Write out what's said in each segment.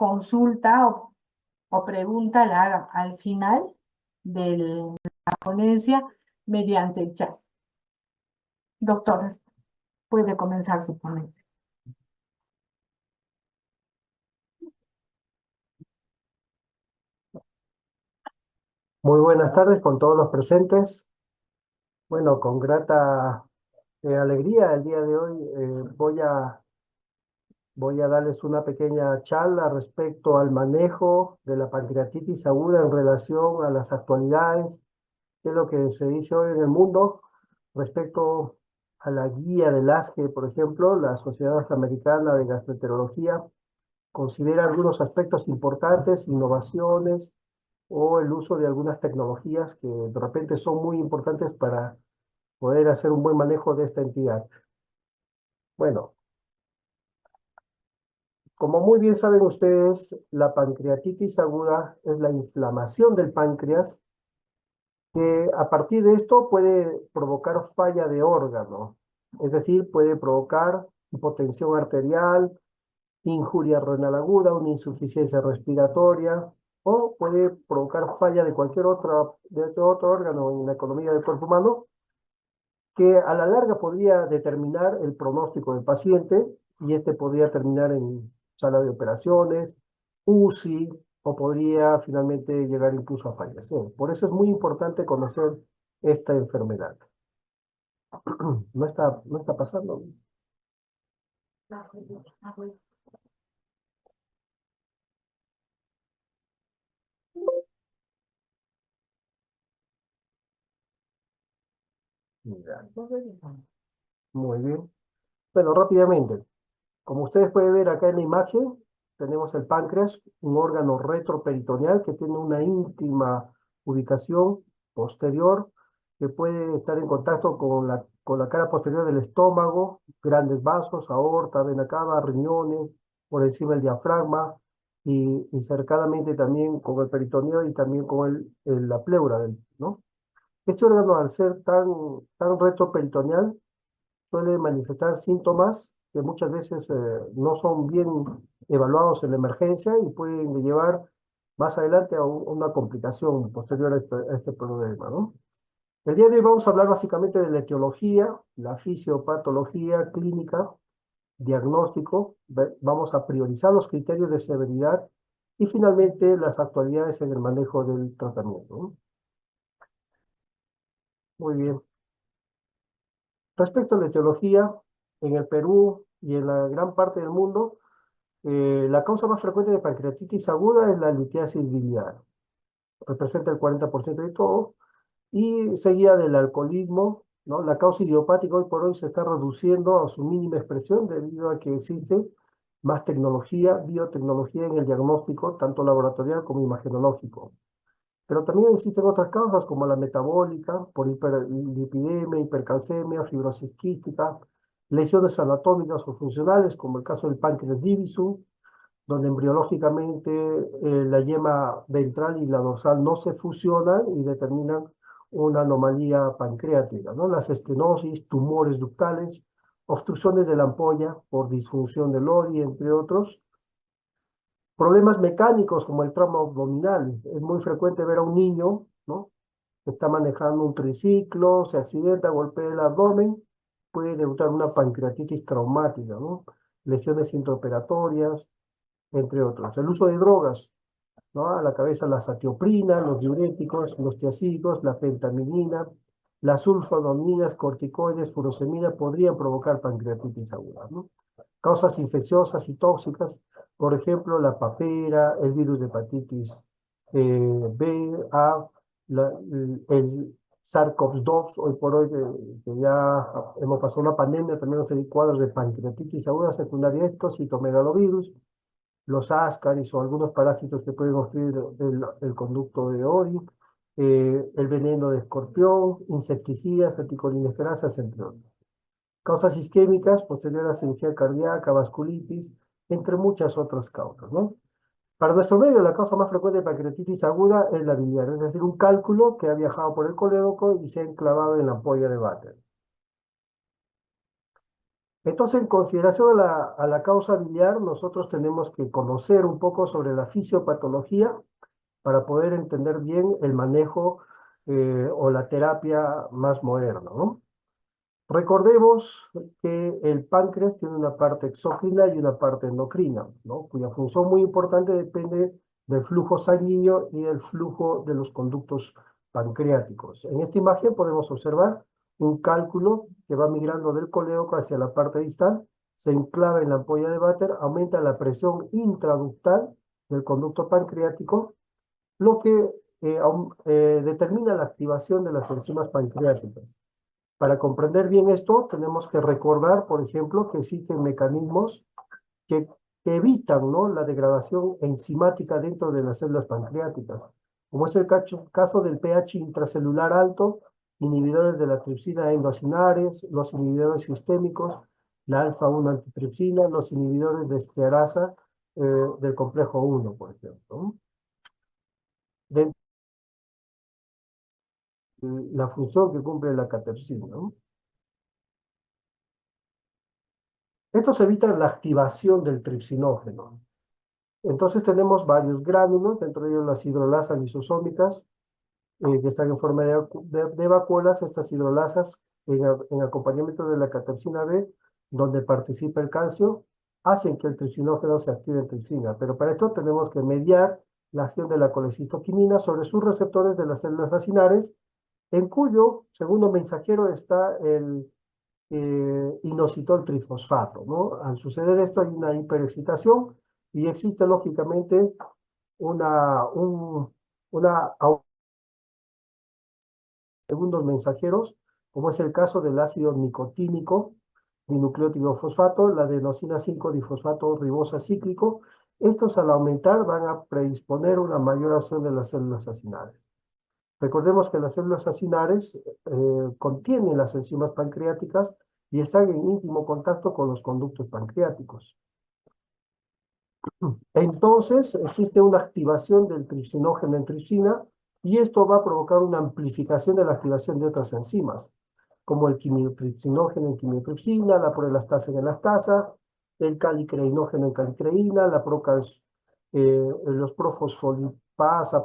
consulta o pregunta la haga al final de la ponencia mediante el chat. Doctor, puede comenzar su ponencia. Muy buenas tardes con todos los presentes. Bueno, con grata alegría el día de hoy voy a darles una pequeña charla respecto al manejo de la pancreatitis aguda en relación a las actualidades, qué es lo que se dice hoy en el mundo respecto a la guía del ASGE, por ejemplo, la Sociedad Afroamericana de Gastroenterología, considera algunos aspectos importantes, innovaciones o el uso de algunas tecnologías que de repente son muy importantes para poder hacer un buen manejo de esta entidad. Bueno, como muy bien saben ustedes, la pancreatitis aguda es la inflamación del páncreas que a partir de esto puede provocar falla de órgano, es decir, puede provocar hipotensión arterial, injuria renal aguda, una insuficiencia respiratoria, o puede provocar falla de cualquier otro órgano en la economía del cuerpo humano, que a la larga podría determinar el pronóstico del paciente y este podría terminar en sala de operaciones, UCI, o podría finalmente llegar incluso a fallecer. Por eso es muy importante conocer esta enfermedad. No está pasando. Mira, muy bien. Bueno, rápidamente. Como ustedes pueden ver acá en la imagen, tenemos el páncreas, un órgano retroperitoneal que tiene una íntima ubicación posterior que puede estar en contacto con la cara posterior del estómago, grandes vasos, aorta, vena cava, riñones, por encima del diafragma y cercanamente también con el peritoneo y también con la pleura, ¿no? Este órgano, al ser tan retroperitoneal, suele manifestar síntomas que muchas veces no son bien evaluados en la emergencia y pueden llevar más adelante a una complicación posterior a este problema, ¿no? El día de hoy vamos a hablar básicamente de la etiología, la fisiopatología clínica, diagnóstico, vamos a priorizar los criterios de severidad y finalmente las actualidades en el manejo del tratamiento, ¿no? Muy bien. Respecto a la etiología, en el Perú y en la gran parte del mundo, la causa más frecuente de pancreatitis aguda es la litiasis biliar. Representa el 40% de todo. Y seguida del alcoholismo, ¿no? La causa idiopática hoy por hoy se está reduciendo a su mínima expresión debido a que existe más tecnología, biotecnología en el diagnóstico, tanto laboratorial como imagenológico. Pero también existen otras causas como la metabólica, por hiperlipidemia, hipercalcemia, fibrosis quística, lesiones anatómicas o funcionales, como el caso del páncreas divisum, donde embriológicamente la yema ventral y la dorsal no se fusionan y determinan una anomalía pancreática, ¿no? Las estenosis, tumores ductales, obstrucciones de la ampolla por disfunción del ODI, entre otros. Problemas mecánicos como el trauma abdominal. Es muy frecuente ver a un niño, ¿no? Que está manejando un triciclo, se accidenta, golpea el abdomen, puede debutar una pancreatitis traumática, ¿no? Lesiones intraoperatorias, entre otros. El uso de drogas, ¿no? A la cabeza la satioprina, los diuréticos, los tiazídicos, la pentamidina, las sulfadaminas, corticoides, furosemida podrían provocar pancreatitis aguda, ¿no? Causas infecciosas y tóxicas, por ejemplo, la papera, el virus de hepatitis B, A, el SARS-CoV-2, hoy por hoy que ya hemos pasado una pandemia, también hay cuadros de pancreatitis aguda secundaria a esto, citomegalovirus, los ascaris o algunos parásitos que pueden obstruir el conducto de Ori, el veneno de escorpión, insecticidas, anticolinesterasas, entre otros. Causas isquémicas, posterior a la cirugía cardíaca, vasculitis, entre muchas otras causas, ¿no? Para nuestro medio, la causa más frecuente de pancreatitis aguda es la biliar, es decir, un cálculo que ha viajado por el colédoco y se ha enclavado en la ampolla de váter. Entonces, en consideración a la causa biliar, nosotros tenemos que conocer un poco sobre la fisiopatología para poder entender bien el manejo o la terapia más moderna, ¿no? Recordemos que el páncreas tiene una parte exócrina y una parte endocrina, ¿no? Cuya función muy importante depende del flujo sanguíneo y del flujo de los conductos pancreáticos. En esta imagen podemos observar un cálculo que va migrando del colédoco hacia la parte distal, se enclava en la ampolla de Vater, aumenta la presión intraductal del conducto pancreático, lo que determina la activación de las enzimas pancreáticas. Para comprender bien esto, tenemos que recordar, por ejemplo, que existen mecanismos que, que evitan, ¿no?, la degradación enzimática dentro de las células pancreáticas, como es el caso del pH intracelular alto, inhibidores de la tripsina endocinares, los inhibidores sistémicos, la alfa-1 antitripsina, los inhibidores de estearasa del complejo 1, por ejemplo, ¿no? De la función que cumple la caterpsina, ¿no? Estos evitan la activación del tripsinógeno. Entonces tenemos varios gránulos, dentro de ellos las hidrolasas lisosómicas, que están en forma de vacuolas. Estas hidrolasas, en acompañamiento de la caterpsina B, donde participa el calcio, hacen que el tripsinógeno se active en tripsina. Pero para esto tenemos que mediar la acción de la colecistoquinina sobre sus receptores de las células racinares, en cuyo segundo mensajero está el inositol trifosfato, ¿no? Al suceder esto hay una hiperexcitación y existe lógicamente una, un, una segundos mensajeros, como es el caso del ácido nicotínico, dinucleótido fosfato, la adenosina 5-difosfato ribosa cíclico. Estos al aumentar van a predisponer una mayor acción de las células acinares. Recordemos que las células acinares contienen las enzimas pancreáticas y están en íntimo contacto con los conductos pancreáticos. Entonces, existe una activación del tripsinógeno en tripsina y esto va a provocar una amplificación de la activación de otras enzimas, como el quimiotripsinógeno en quimiotripsina, la proelastasa en elastasa, el calicreinógeno en calicreína, los profosfolipasa,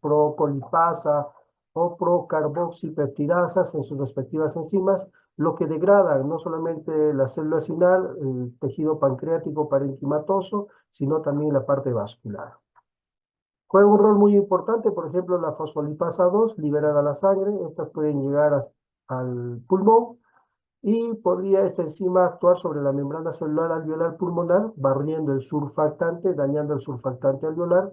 procolipasa o procarboxipeptidasas en sus respectivas enzimas, lo que degrada no solamente la célula sinal, el tejido pancreático parenquimatoso, sino también la parte vascular. Juega un rol muy importante, por ejemplo, la fosfolipasa 2 liberada a la sangre. Estas pueden llegar al pulmón y podría esta enzima actuar sobre la membrana celular alveolar pulmonar, barriendo el surfactante, dañando el surfactante alveolar.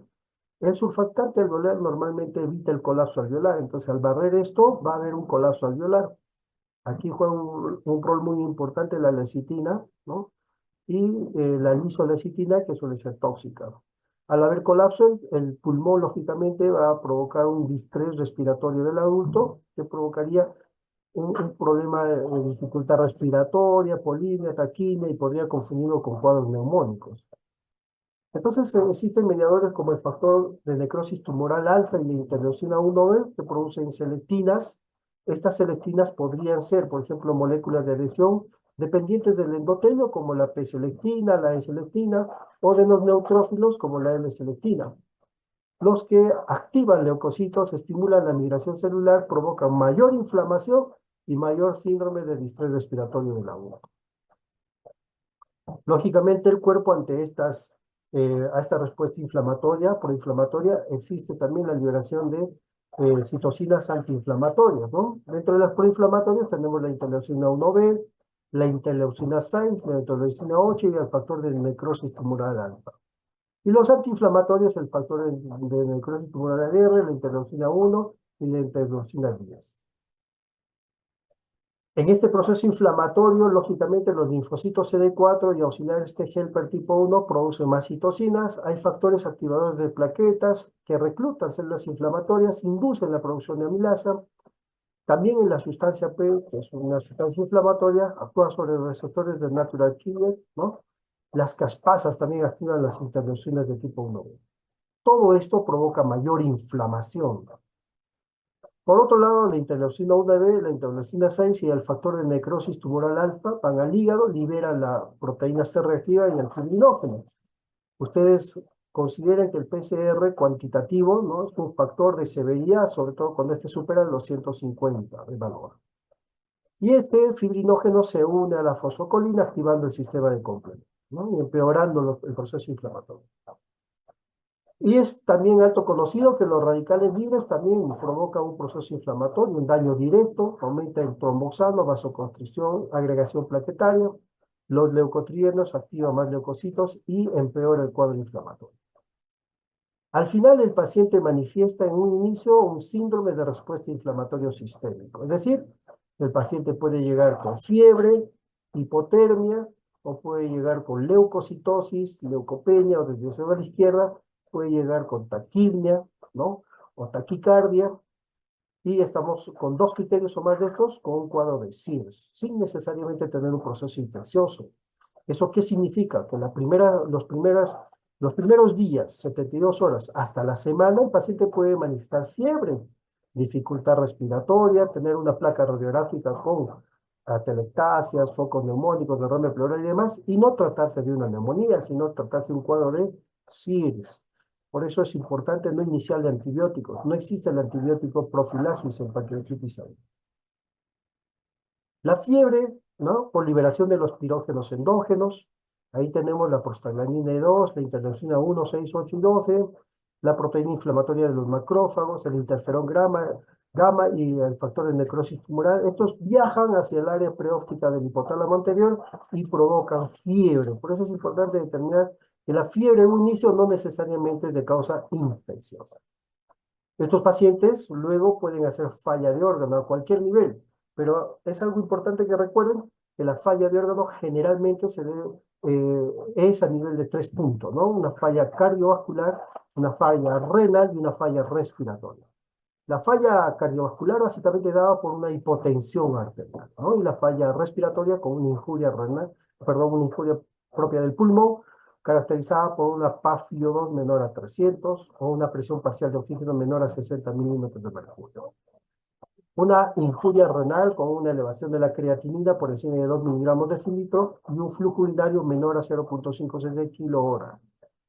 El surfactante alveolar normalmente evita el colapso alveolar, entonces al barrer esto va a haber un colapso alveolar. Aquí juega un rol muy importante la lecitina, ¿no? Y la isolecitina, que suele ser tóxica. Al haber colapso, el pulmón lógicamente va a provocar un distrés respiratorio del adulto que provocaría un problema de dificultad respiratoria, polimia, taquinia y podría confundirlo con cuadros neumónicos. Entonces existen mediadores como el factor de necrosis tumoral alfa y la interleucina 1B que producen selectinas. Estas selectinas podrían ser, por ejemplo, moléculas de adhesión dependientes del endotelio como la P-selectina, la E-selectina o de los neutrófilos como la L-selectina. Los que activan leucocitos, estimulan la migración celular, provocan mayor inflamación y mayor síndrome de distrés respiratorio del adulto. Lógicamente, el cuerpo ante a esta respuesta inflamatoria, proinflamatoria, existe también la liberación de citocinas antiinflamatorias, ¿no? Dentro de las proinflamatorias tenemos la interleucina 1B, la interleucina 6, la interleucina 8 y el factor de necrosis tumoral alfa. Y los antiinflamatorios, el factor de necrosis tumoral R, la interleucina 1 y la interleucina 10. En este proceso inflamatorio, lógicamente, los linfocitos CD4 y auxiliares T helper tipo 1 producen más citocinas. Hay factores activadores de plaquetas que reclutan células inflamatorias, inducen la producción de amilasa. También en la sustancia P, que es una sustancia inflamatoria, actúa sobre los receptores del natural killer, ¿no? Las caspasas también activan las interleucinas de tipo 1. Todo esto provoca mayor inflamación. Por otro lado, la interleucina 1B, la interleucina 6 y el factor de necrosis tumoral alfa van al hígado, liberan la proteína C reactiva y el fibrinógeno. Ustedes consideren que el PCR cuantitativo, ¿no?, es un factor de severidad, sobre todo cuando este supera los 150 de valor. Y este fibrinógeno se une a la fosfocolina activando el sistema de complemento, ¿no?, y empeorando el proceso inflamatorio. Y es también alto conocido que los radicales libres también provocan un proceso inflamatorio, un daño directo, aumenta el tromboxano, vasoconstricción, agregación plaquetaria, los leucotrienos activan más leucocitos y empeora el cuadro inflamatorio. Al final, el paciente manifiesta en un inicio un síndrome de respuesta inflamatorio sistémico. Es decir, el paciente puede llegar con fiebre, hipotermia, o puede llegar con leucocitosis, leucopenia, o desviación a la izquierda, puede llegar con taquipnea, ¿no?, o taquicardia, y estamos con 2 criterios o más de estos, con un cuadro de SIRS, sin necesariamente tener un proceso infeccioso. ¿Eso qué significa? Que los primeros días, 72 horas, hasta la semana, el paciente puede manifestar fiebre, dificultad respiratoria, tener una placa radiográfica con atelectasias, focos neumónicos, derrame pleural y demás, y no tratarse de una neumonía, sino tratarse de un cuadro de SIRS. Por eso es importante no iniciar de antibióticos. No existe el antibiótico profilaxis en pancreatitis aguda. La fiebre, ¿no?, por liberación de los pirógenos endógenos. Ahí tenemos la prostaglandina E2, la interleucina 1, 6, 8 y 12, la proteína inflamatoria de los macrófagos, el interferón gamma y el factor de necrosis tumoral. Estos viajan hacia el área preóptica del hipotálamo anterior y provocan fiebre. Por eso es importante determinar que la fiebre en un inicio no necesariamente es de causa infecciosa. Estos pacientes luego pueden hacer falla de órgano a cualquier nivel, pero es algo importante que recuerden que la falla de órgano generalmente es a nivel de 3 puntos, ¿no? Una falla cardiovascular, una falla renal y una falla respiratoria. La falla cardiovascular básicamente dada por una hipotensión arterial, ¿no? Y la falla respiratoria con una injuria renal, perdón, una injuria propia del pulmón, caracterizada por una PaFio2 menor a 300 o una presión parcial de oxígeno menor a 60 milímetros de mercurio. Una injuria renal con una elevación de la creatinina por encima de 2 miligramos de decilitro y un flujo urinario menor a 0,56 kilo-hora,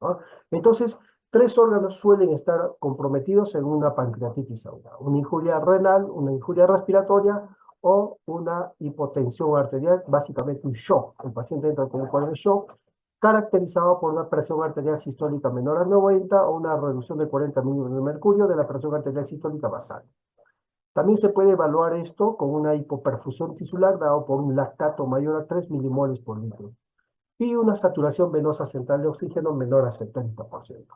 ¿no? Entonces, 3 órganos suelen estar comprometidos en una pancreatitis aguda: una injuria renal, una injuria respiratoria o una hipotensión arterial, básicamente un shock. El paciente entra con un cuadro de shock caracterizado por una presión arterial sistólica menor a 90 o una reducción de 40 milímetros de mercurio de la presión arterial sistólica basal. También se puede evaluar esto con una hipoperfusión tisular dado por un lactato mayor a 3 milimoles por litro y una saturación venosa central de oxígeno menor a 70%.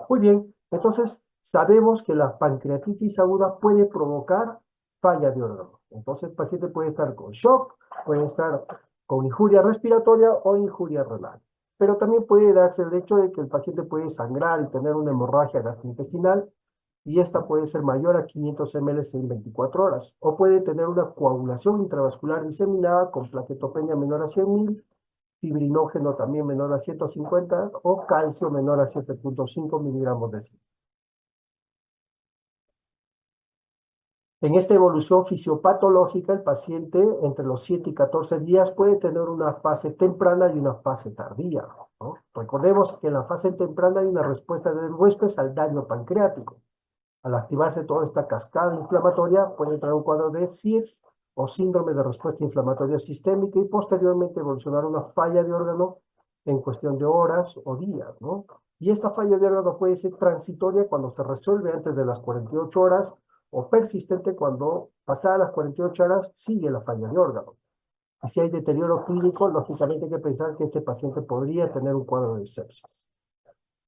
Muy bien, entonces sabemos que la pancreatitis aguda puede provocar falla de órgano. Entonces el paciente puede estar con shock, puede estar con injuria respiratoria o injuria renal. Pero también puede darse el hecho de que el paciente puede sangrar y tener una hemorragia gastrointestinal, y esta puede ser mayor a 500 ml en 24 horas. O puede tener una coagulación intravascular diseminada con plaquetopenia menor a 100.000, fibrinógeno también menor a 150 o calcio menor a 7,5 miligramos de zinc. En esta evolución fisiopatológica, el paciente entre los 7 y 14 días puede tener una fase temprana y una fase tardía, ¿no? Recordemos que en la fase temprana hay una respuesta del huésped al daño pancreático. Al activarse toda esta cascada inflamatoria, puede entrar un cuadro de SIRS o síndrome de respuesta inflamatoria sistémica y posteriormente evolucionar una falla de órgano en cuestión de horas o días, ¿no? Y esta falla de órgano puede ser transitoria cuando se resuelve antes de las 48 horas o persistente cuando, pasadas las 48 horas, sigue la falla de órgano. Y si hay deterioro clínico, lógicamente hay que pensar que este paciente podría tener un cuadro de sepsis.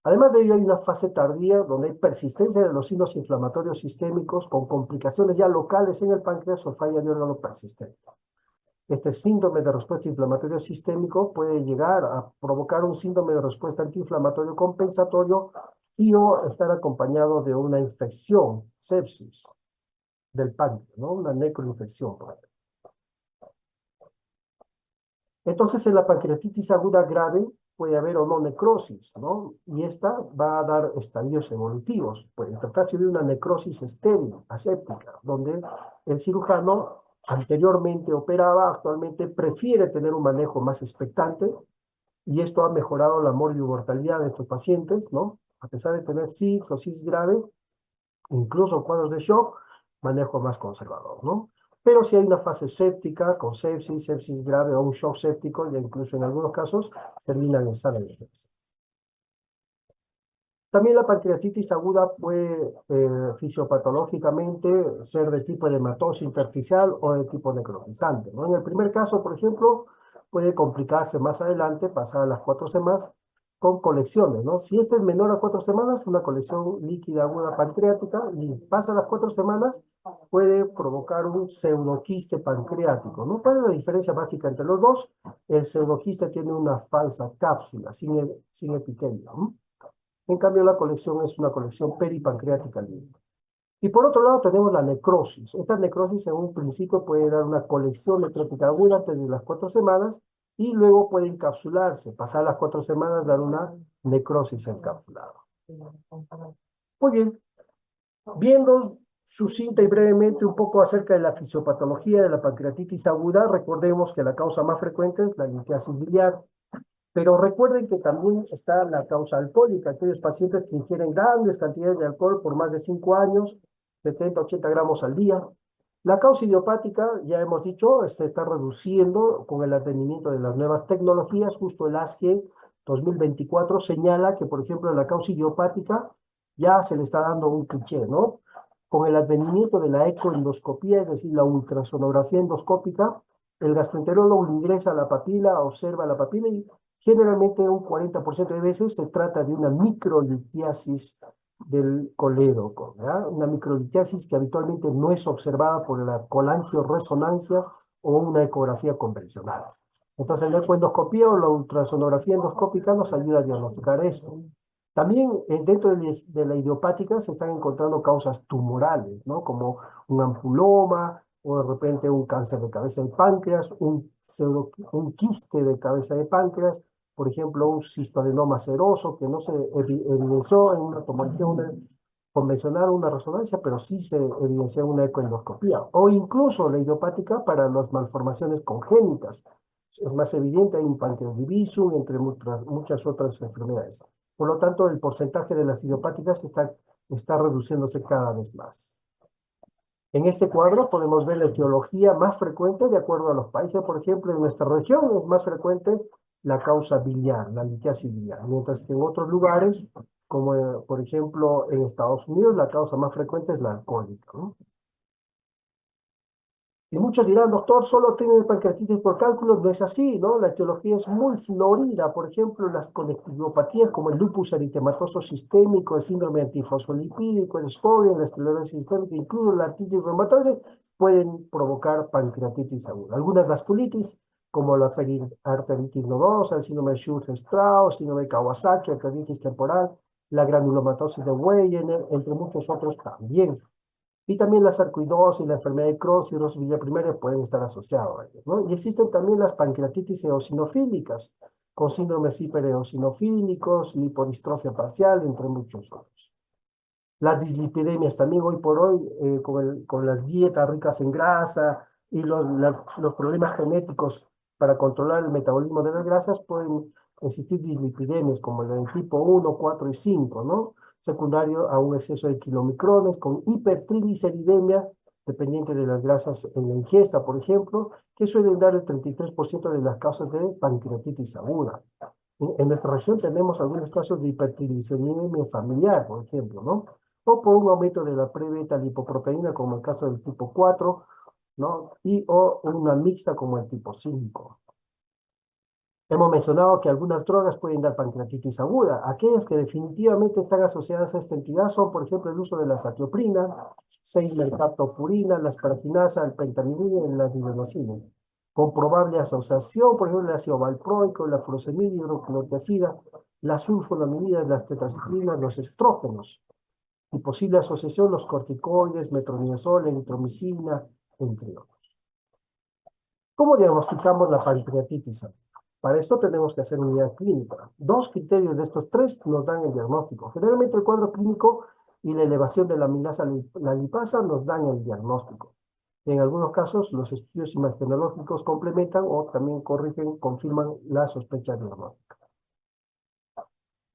Además de ello, hay una fase tardía donde hay persistencia de los signos inflamatorios sistémicos con complicaciones ya locales en el páncreas o falla de órgano persistente. Este síndrome de respuesta inflamatorio sistémico puede llegar a provocar un síndrome de respuesta antiinflamatorio compensatorio y o estar acompañado de una infección, sepsis, del páncreas, ¿no? Una necroinfección, por ejemplo. Entonces, en la pancreatitis aguda grave, puede haber o no necrosis, ¿no? Y esta va a dar estadios evolutivos. Puede tratarse de una necrosis estéril, aséptica, donde el cirujano anteriormente operaba, actualmente prefiere tener un manejo más expectante, y esto ha mejorado la mortalidad de estos pacientes, ¿no? A pesar de tener CIS o CIS grave, incluso cuadros de shock, manejo más conservador, ¿no? Pero si hay una fase séptica, con sepsis, sepsis grave o un shock séptico, ya incluso en algunos casos terminan en sala de emergencia. También la pancreatitis aguda puede fisiopatológicamente ser de tipo edematoso intersticial o de tipo necrotizante, ¿no? En el primer caso, por ejemplo, puede complicarse más adelante, pasadas las 4 semanas, con colecciones, ¿no? Si este es menor a 4 semanas, una colección líquida aguda pancreática, y pasa las 4 semanas, puede provocar un pseudoquiste pancreático, ¿no? ¿Cuál es la diferencia básica entre los dos? El pseudoquiste tiene una falsa cápsula, sin epitelio, ¿no? En cambio, la colección es una colección peripancreática libre. Y por otro lado tenemos la necrosis. Esta necrosis en un principio puede dar una colección necrótica aguda antes de las 4 semanas y luego puede encapsularse. Pasar las 4 semanas, dar una necrosis encapsulada. Muy bien. Viendo sucinta y brevemente un poco acerca de la fisiopatología de la pancreatitis aguda, recordemos que la causa más frecuente es la litiasis biliar. Pero recuerden que también está la causa alcohólica, aquellos pacientes que ingieren grandes cantidades de alcohol por más de 5 años, 70, 80 gramos al día. La causa idiopática, ya hemos dicho, se está reduciendo con el advenimiento de las nuevas tecnologías. Justo el ASGE 2024 señala que, por ejemplo, la causa idiopática ya se le está dando un cliché, ¿no? Con el advenimiento de la ecoendoscopía, es decir, la ultrasonografía endoscópica, el gastroenterólogo ingresa a la papila, observa la papila y generalmente un 40% de veces se trata de una microlitiasis del colédoco, ¿ya? Una microlitiasis que habitualmente no es observada por la colangioresonancia o una ecografía convencional. Entonces, la ecoendoscopía o la ultrasonografía endoscópica nos ayuda a diagnosticar eso. También dentro de la idiopática se están encontrando causas tumorales, ¿no? Como un ampuloma o de repente un cáncer de cabeza de páncreas, un quiste de cabeza de páncreas, por ejemplo, un cistoadenoma seroso que no se evidenció en una tomografía convencional o una resonancia, pero sí se evidenció en una ecoendoscopía. O incluso la idiopática para las malformaciones congénitas. Es más evidente, hay un páncreas divisum, entre muchas otras enfermedades. Por lo tanto, el porcentaje de las idiopáticas está reduciéndose cada vez más. En este cuadro podemos ver la etiología más frecuente de acuerdo a los países. Por ejemplo, en nuestra región es más frecuente la causa biliar, la litiasis biliar, mientras que en otros lugares, como por ejemplo en Estados Unidos, la causa más frecuente es la alcohólica, ¿no? Y muchos dirán, doctor, solo tiene pancreatitis por cálculos. No es así, ¿no? La etiología es muy florida. Por ejemplo, las conectivopatías como el lupus eritematoso sistémico, el síndrome antifosfolipídico, el SCOBY, la esclerosis sistémica, incluso la artritis reumatoide, pueden provocar pancreatitis aguda. Algunas vasculitis, como la arteritis nodosa, el síndrome de Sjögren-Strauss, síndrome de Kawasaki, arteritis temporal, la granulomatosis de Wegener, entre muchos otros también. Y también la sarcoidosis, la enfermedad de Crohn, cirrosis vía primaria pueden estar asociados a ellos, ¿no? Y existen también las pancreatitis eosinofílicas, con síndromes hipereosinofílicos, lipodistrofia parcial, entre muchos otros. Las dislipidemias también hoy por hoy, con las dietas ricas en grasa y los problemas genéticos para controlar el metabolismo de las grasas, pueden existir dislipidemias como la del tipo 1, 4 y 5, ¿no? Secundario a un exceso de kilomicrones, con hipertrigliceridemia, dependiente de las grasas en la ingesta, por ejemplo, que suelen dar el 33% de las causas de pancreatitis aguda. En nuestra región tenemos algunos casos de hipertrigliceridemia familiar, por ejemplo, ¿no? O por un aumento de la pre-beta lipoproteína, como el caso del tipo 4, ¿no? O una mixta como el tipo 5. Hemos mencionado que algunas drogas pueden dar pancreatitis aguda. Aquellas que definitivamente están asociadas a esta entidad son, por ejemplo, el uso de la satioprina, 6-mercaptopurina, la asparaginasa, el pentamidina y la digoxina. Con probable asociación, por ejemplo, el ácido valproico, la furosemida, hidroclorotiazida, la sulfonamida, las tetracitrinas, los estrógenos. Y posible asociación, los corticoides, metronidazol, eritromicina, entre otros. ¿Cómo diagnosticamos la pancreatitis aguda? Para esto tenemos que hacer unidad clínica. Dos criterios de estos tres nos dan el diagnóstico. Generalmente el cuadro clínico y la elevación de la amilasa, la lipasa, nos dan el diagnóstico. En algunos casos, los estudios imagenológicos complementan o también corrigen, confirman la sospecha diagnóstica.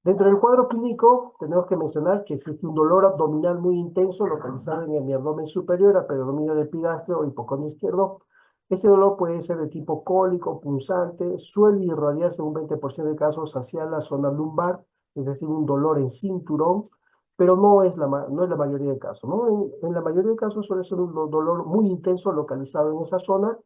Dentro del cuadro clínico, tenemos que mencionar que existe un dolor abdominal muy intenso localizado en el abdomen superior a predominio de epigastrio o hipocondrio izquierdo. Este dolor puede ser de tipo cólico, punzante, suele irradiarse en un 20% de casos hacia la zona lumbar, es decir, un dolor en cinturón, pero no es la mayoría de casos, ¿no? En la mayoría de casos suele ser un dolor muy intenso localizado en esa zona,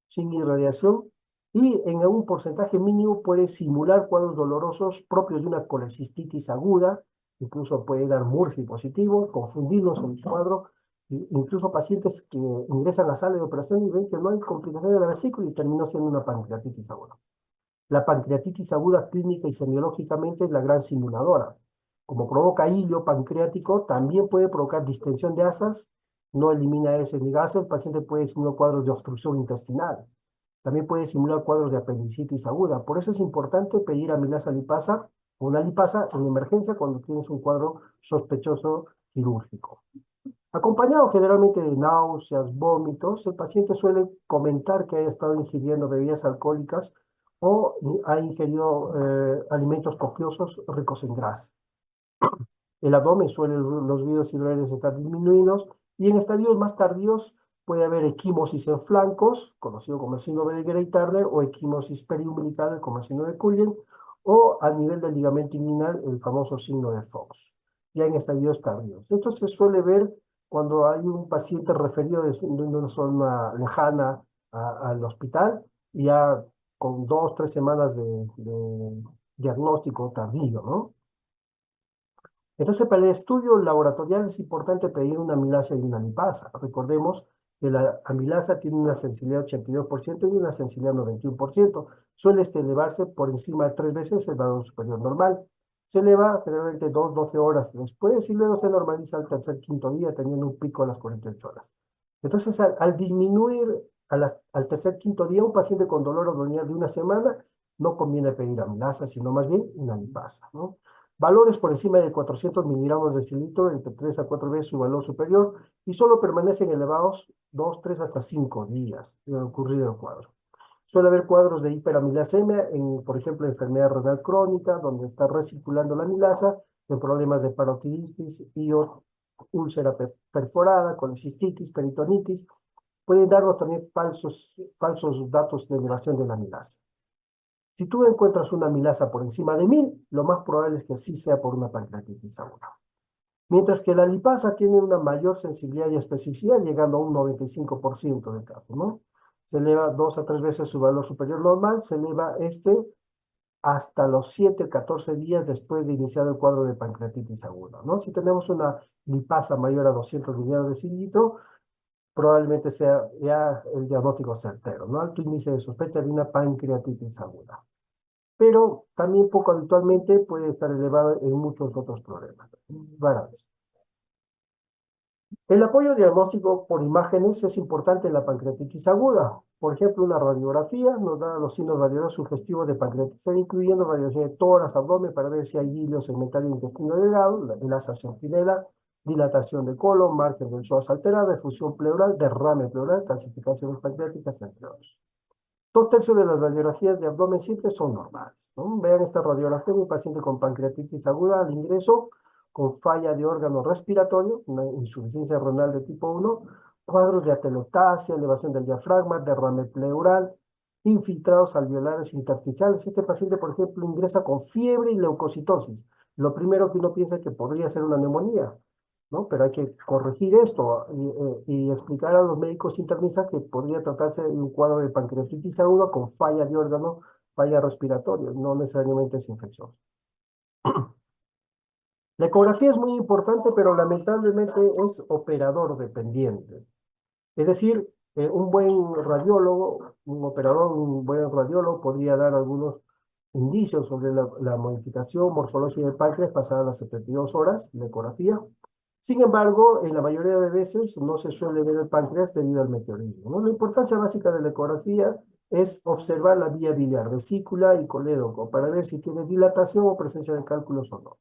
sin irradiación, y en un porcentaje mínimo puede simular cuadros dolorosos propios de una colecistitis aguda, incluso puede dar Murphy positivo, confundirnos en el cuadro, incluso pacientes que ingresan a sala de operación y ven que no hay complicación de la vesícula y terminó siendo una pancreatitis aguda. La pancreatitis aguda clínica y semiológicamente es la gran simuladora. Como provoca hilio pancreático, también puede provocar distensión de asas, no elimina heces ni gases, el paciente puede simular cuadros de obstrucción intestinal. También puede simular cuadros de apendicitis aguda. Por eso es importante pedir amilasa lipasa o una lipasa en emergencia cuando tienes un cuadro sospechoso quirúrgico. Acompañado generalmente de náuseas, vómitos, el paciente suele comentar que haya estado ingiriendo bebidas alcohólicas o ha ingerido alimentos copiosos ricos en grasa. El abdomen suele los ruidos hidroaéreos estar disminuidos y en estadios más tardíos puede haber equimosis en flancos, conocido como el síndrome de Grey-Turner, o equimosis periumbilical, como el síndrome de Cullen, o a nivel del ligamento inguinal, el famoso signo de Fox, ya en estadios tardíos. Esto se suele ver cuando hay un paciente referido de una zona lejana al hospital, ya con 2 o 3 semanas de diagnóstico tardío, ¿no? Entonces, para el estudio laboratorial es importante pedir una amilasa y una lipasa. Recordemos que la amilasa tiene una sensibilidad de 82% y una sensibilidad de 91%. Suele elevarse por encima de 3 veces el valor superior normal. Se eleva generalmente 12 horas después y luego se normaliza al tercer, quinto día, teniendo un pico a las 48 horas. Entonces, al disminuir al tercer, quinto día, un paciente con dolor abdominal de una semana, no conviene pedir amilasa, sino más bien una lipasa, ¿no? Valores por encima de 400 miligramos de cilitro, entre 3 a 4 veces su valor superior, y solo permanecen elevados 2, 3 hasta 5 días de ocurrir el cuadro. Suele haber cuadros de hiperamilasemia, por ejemplo, enfermedad renal crónica, donde está recirculando la amilasa, en problemas de parotiditis y úlcera perforada, colecistitis, peritonitis. Pueden darnos también falsos datos de elevación de la amilasa. Si tú encuentras una amilasa por encima de 1000, lo más probable es que sí sea por una pancreatitis aguda. Mientras que la lipasa tiene una mayor sensibilidad y especificidad, llegando a un 95% de casos, ¿no? Se eleva 2 a 3 veces su valor superior normal, se eleva hasta los 7, 14 días después de iniciar el cuadro de pancreatitis aguda, ¿no? Si tenemos una lipasa mayor a 200 miligramos de cilitro, probablemente sea ya el diagnóstico certero, ¿no? Alto índice de sospecha de una pancreatitis aguda. Pero también poco habitualmente puede estar elevado en muchos otros problemas. Variables. El apoyo diagnóstico por imágenes es importante en la pancreatitis aguda. Por ejemplo, una radiografía nos da los signos radiológicos sugestivos de pancreatitis, incluyendo radiografía de tórax, abdomen, para ver si hay hilio segmentario intestino delgado, el asa sentinela, dilatación de colon, margen del psoas alterado, efusión pleural, derrame pleural, calcificaciones pancreáticas, entre otros. 2 tercios de las radiografías de abdomen simple son normales, ¿no? Vean esta radiografía de un paciente con pancreatitis aguda al ingreso, con falla de órgano respiratorio, una insuficiencia renal de tipo 1, cuadros de atelectasia, elevación del diafragma, derrame pleural, infiltrados alveolares intersticiales. Este paciente, por ejemplo, ingresa con fiebre y leucocitosis. Lo primero que uno piensa es que podría ser una neumonía, ¿no? Pero hay que corregir esto y explicar a los médicos internistas que podría tratarse de un cuadro de pancreatitis aguda con falla de órgano, falla respiratoria, no necesariamente es infeccioso. La ecografía es muy importante, pero lamentablemente es operador dependiente. Es decir, un buen radiólogo, un buen radiólogo podría dar algunos indicios sobre la modificación morfológica del páncreas pasada las 72 horas de ecografía. Sin embargo, en la mayoría de veces no se suele ver el páncreas debido al meteorismo, ¿no? La importancia básica de la ecografía es observar la vía biliar, vesícula y colédoco, para ver si tiene dilatación o presencia de cálculos o no.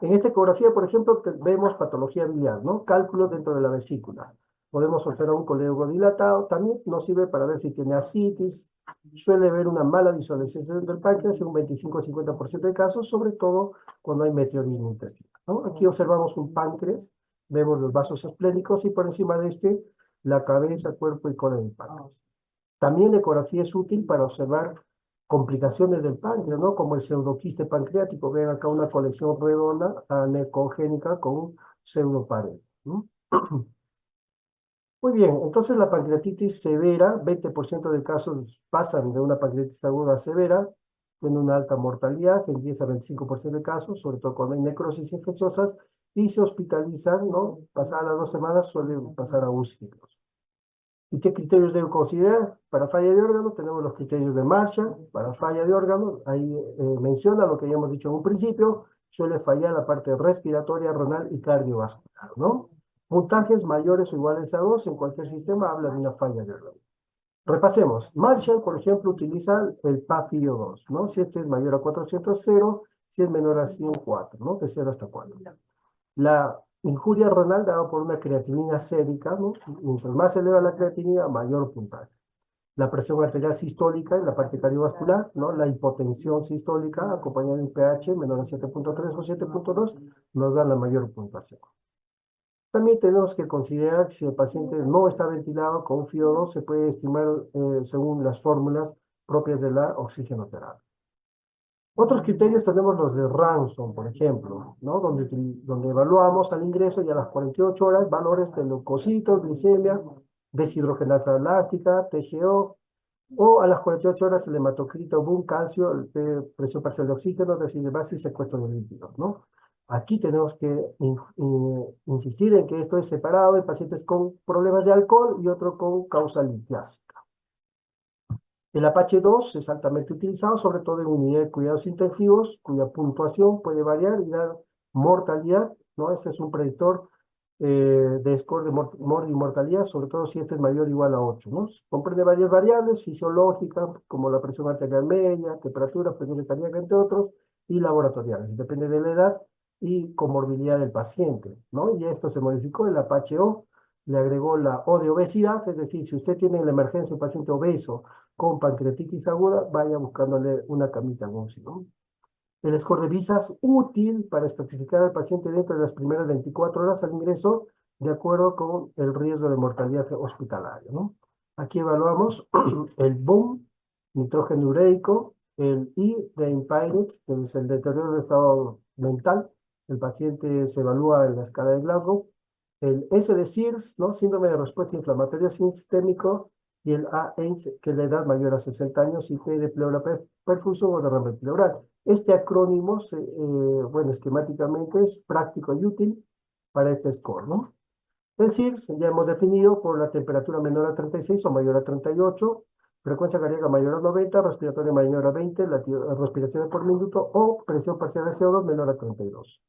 En esta ecografía, por ejemplo, vemos patología biliar, ¿no? Cálculos dentro de la vesícula. Podemos observar un colédoco dilatado, también nos sirve para ver si tiene ascitis. Suele haber una mala visualización del páncreas en un 25-50% de casos, sobre todo cuando hay meteorismo intestinal, ¿no? Aquí observamos un páncreas, vemos los vasos esplénicos y por encima de este, la cabeza, cuerpo y cola del páncreas. También la ecografía es útil para observar complicaciones del páncreas, ¿no? Como el pseudoquiste pancreático. Ven acá una colección redonda anecogénica con pseudopared, ¿no? Muy bien, entonces la pancreatitis severa, 20% de casos pasan de una pancreatitis aguda a severa, tiene una alta mortalidad, en 10 a 25% de casos, sobre todo cuando hay necrosis infecciosas, y se hospitalizan, ¿no? Pasadas las 2 semanas suelen pasar a UCI. ¿Y qué criterios debo considerar? Para falla de órgano tenemos los criterios de Marshall. Para falla de órgano, ahí menciona lo que ya hemos dicho en un principio, suele fallar la parte respiratoria, renal y cardiovascular, ¿no? Puntajes mayores o iguales a 2 en cualquier sistema habla de una falla de órgano. Repasemos. Marshall, por ejemplo, utiliza el PAFIO2, ¿no? Si este es mayor a 400, 0. Si es menor a 100, 4, ¿no? De 0 hasta 4. La injuria renal dada por una creatinina sérica, ¿no? Mientras más se eleva la creatinina, mayor puntaje. La presión arterial sistólica en la parte cardiovascular, ¿no? La hipotensión sistólica acompañada de un pH menor a 7.3 o 7.2 nos da la mayor puntuación. También tenemos que considerar que si el paciente no está ventilado con FiO2, se puede estimar según las fórmulas propias de la oxigenoterapia. Otros criterios tenemos los de Ransom, por ejemplo, ¿no? Donde evaluamos al ingreso y a las 48 horas valores de leucocitos, glicemia, deshidrogenasa láctica, TGO, o a las 48 horas el hematocrito, boom, calcio, presión parcial de oxígeno, déficit de base y secuestro de lípidos, ¿no? Aquí tenemos que insistir en que esto es separado en pacientes con problemas de alcohol y otro con causa litiásica. El Apache 2 es altamente utilizado, sobre todo en unidades de cuidados intensivos, cuya puntuación puede variar y dar mortalidad, ¿no? Este es un predictor de score de mortalidad, sobre todo si este es mayor o igual a 8, ¿no? Comprende varias variables fisiológicas, como la presión arterial media, temperatura, presión cardíaca, entre otros, y laboratoriales. Depende de la edad y comorbilidad del paciente, ¿no? Y esto se modificó, el Apache O le agregó la O de obesidad, es decir, si usted tiene en la emergencia un paciente obeso con pancreatitis aguda, vaya buscándole una camita UCI, ¿no? El score de VISA es útil para estratificar al paciente dentro de las primeras 24 horas al ingreso, de acuerdo con el riesgo de mortalidad hospitalaria, ¿no? Aquí evaluamos el BOOM, nitrógeno ureico, el I de Impaired, que es el deterioro del estado mental. El paciente se evalúa en la escala de Glasgow. El S de SIRS, ¿no? Síndrome de respuesta inflamatoria sistémico, y el AACE, que es la edad mayor a 60 años, y P de pleura perfusión o derrame pleural. Este acrónimo, bueno, esquemáticamente es práctico y útil para este score, ¿no? El SIRS ya hemos definido por la temperatura menor a 36 o mayor a 38, frecuencia cardíaca mayor a 90, respiratoria mayor a 20, respiraciones por minuto o presión parcial de CO2 menor a 32.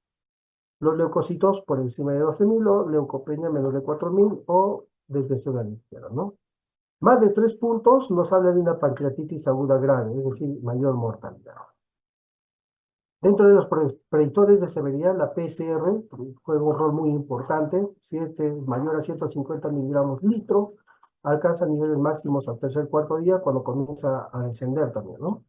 Los leucocitos por encima de 12.000 o leucopenia menor de 4.000 o desviación a la izquierda, ¿no? Más de 3 puntos nos habla de una pancreatitis aguda grave, es decir, mayor mortalidad. Dentro de los predictores de severidad, la PCR juega un rol muy importante. Si este es mayor a 150 miligramos litro, alcanza niveles máximos al tercer cuarto día cuando comienza a descender también, ¿no?